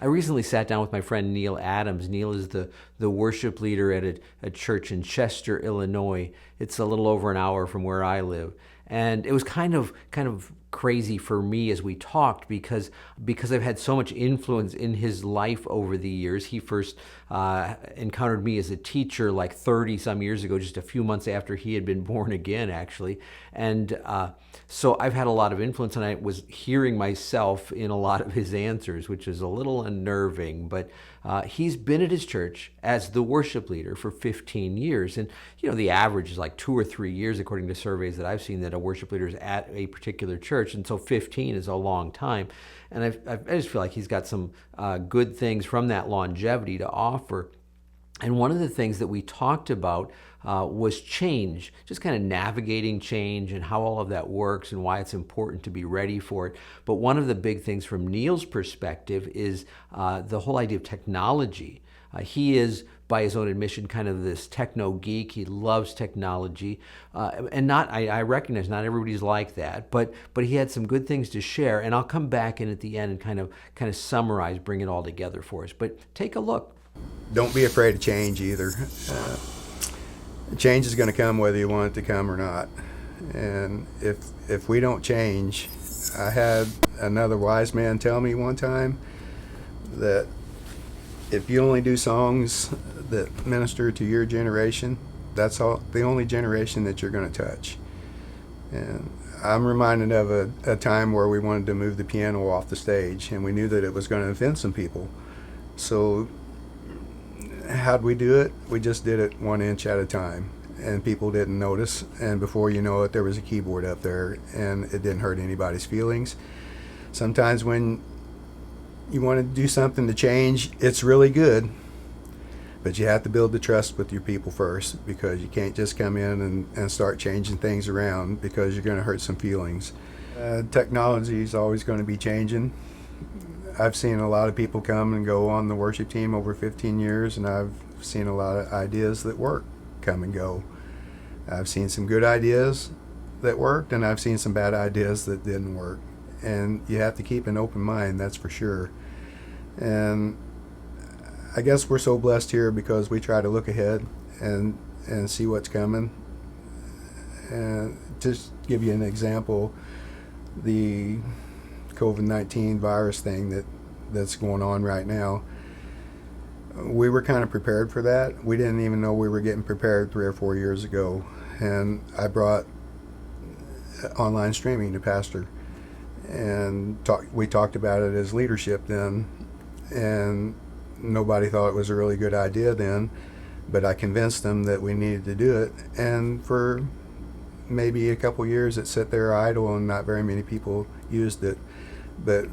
recently sat down with my friend Neal Adams. Neal is the worship leader at a church in Chester, Illinois. It's a little over an hour from where I live. And it was kind of crazy for me as we talked because I've had so much influence in his life over the years. He first encountered me as a teacher like 30 some years ago, just a few months after he had been born again, actually. And so I've had a lot of influence, and I was hearing myself in a lot of his answers, which is a little unnerving. But he's been at his church as the worship leader for 15 years. And, the average is like 2 or 3 years, according to surveys that I've seen, that a worship leader is at a particular church. And so 15 is a long time. And I just feel like he's got some good things from that longevity to offer. And one of the things that we talked about was change, just kind of navigating change and how all of that works and why it's important to be ready for it. But one of the big things from Neal's perspective is the whole idea of technology. He is, by his own admission, kind of this techno geek. He loves technology, and I recognize not everybody's like that, but he had some good things to share. And I'll come back in at the end and kind of summarize, bring it all together for us. But take a look. Don't be afraid of change either. Change is going to come whether you want it to come or not. And if we don't change, I had another wise man tell me one time that if you only do songs that minister to your generation, that's the only generation that you're going to touch. And I'm reminded of a time where we wanted to move the piano off the stage, and we knew that it was going to offend some people. So how'd we do it? We just did it 1 inch at a time, and people didn't notice. And before you know it, there was a keyboard up there, and it didn't hurt anybody's feelings. Sometimes when you want to do something to change, it's really good, but you have to build the trust with your people first, because you can't just come in and start changing things around, because you're going to hurt some feelings. Technology is always going to be changing. I've seen a lot of people come and go on the worship team over 15 years, and I've seen a lot of ideas that work come and go. I've seen some good ideas that worked, and I've seen some bad ideas that didn't work. And you have to keep an open mind, that's for sure. And I guess we're so blessed here because we try to look ahead and see what's coming. And just give you an example, the COVID-19 virus thing that's going on right now, we were kind of prepared for that. We didn't even know we were getting prepared 3 or 4 years ago. And I brought online streaming to Pastor, and we talked about it as leadership then, and nobody thought it was a really good idea then, but I convinced them that we needed to do it. And for maybe a couple years it sat there idle and not very many people used it, but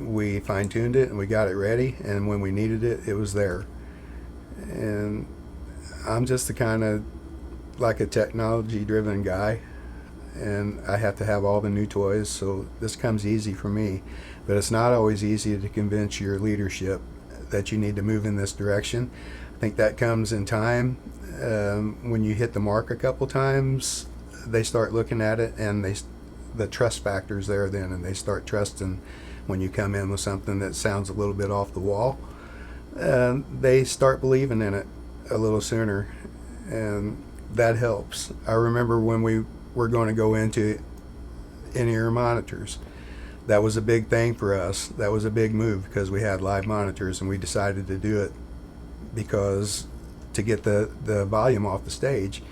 we fine-tuned it and we got it ready, and when we needed it, it was there. And I'm just the kind of like a technology-driven guy, and I have to have all the new toys, so this comes easy for me. But it's not always easy to convince your leadership that you need to move in this direction. I think that comes in time. When you hit the mark a couple times, they start looking at it, and the trust factor's there then, and they start trusting when you come in with something that sounds a little bit off the wall. They start believing in it a little sooner, and that helps. I remember when we were going to go into in-ear monitors. That was a big thing for us. That was a big move because we had live monitors, and we decided to do it because to get the volume off the stage.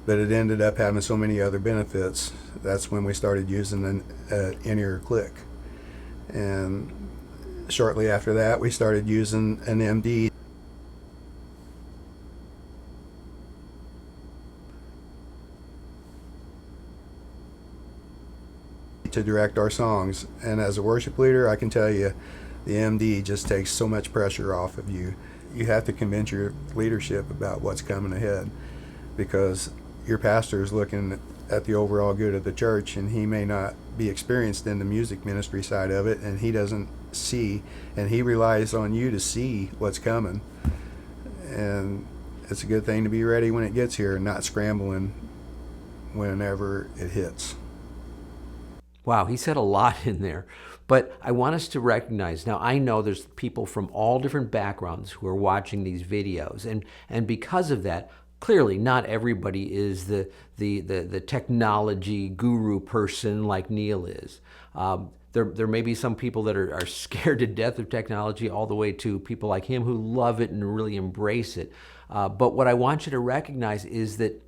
But it ended up having so many other benefits. That's when we started using an in-ear click. And shortly after that, we started using an MD. To direct our songs. And as a worship leader, I can tell you, the MD just takes so much pressure off of you. You have to convince your leadership about what's coming ahead, because your pastor is looking at the overall good of the church, and he may not be experienced in the music ministry side of it, and he doesn't see, and he relies on you to see what's coming. And it's a good thing to be ready when it gets here and not scrambling whenever it hits. Wow, he said a lot in there. But I want us to recognize, now I know there's people from all different backgrounds who are watching these videos. And because of that, clearly not everybody is the technology guru person like Neal is. There may be some people that are scared to death of technology, all the way to people like him who love it and really embrace it. But what I want you to recognize is that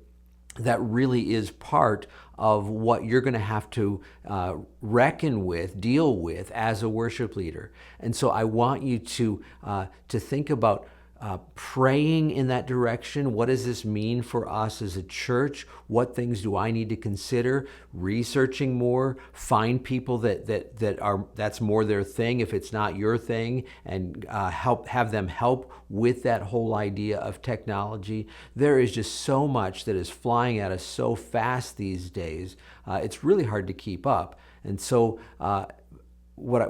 really is part of what you're going to have to reckon with, deal with as a worship leader. And so I want you to think about praying in that direction. What does this mean for us as a church? What things do I need to consider? Researching more, find people that's more their thing if it's not your thing, and have them help with that whole idea of technology. There is just so much that is flying at us so fast these days. It's really hard to keep up. And so what I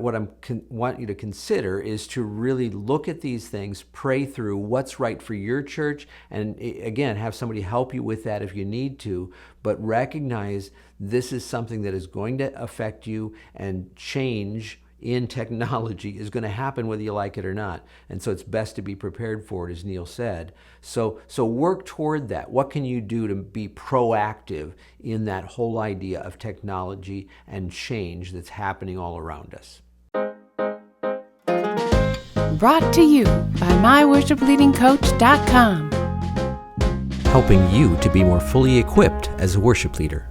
want you to consider is to really look at these things, pray through what's right for your church, and again, have somebody help you with that if you need to, but recognize this is something that is going to affect you, and change in technology is going to happen whether you like it or not. And so it's best to be prepared for it, as Neal said. So work toward that. What can you do to be proactive in that whole idea of technology and change that's happening all around us? Brought to you by MyWorshipLeadingCoach.com. Helping you to be more fully equipped as a worship leader.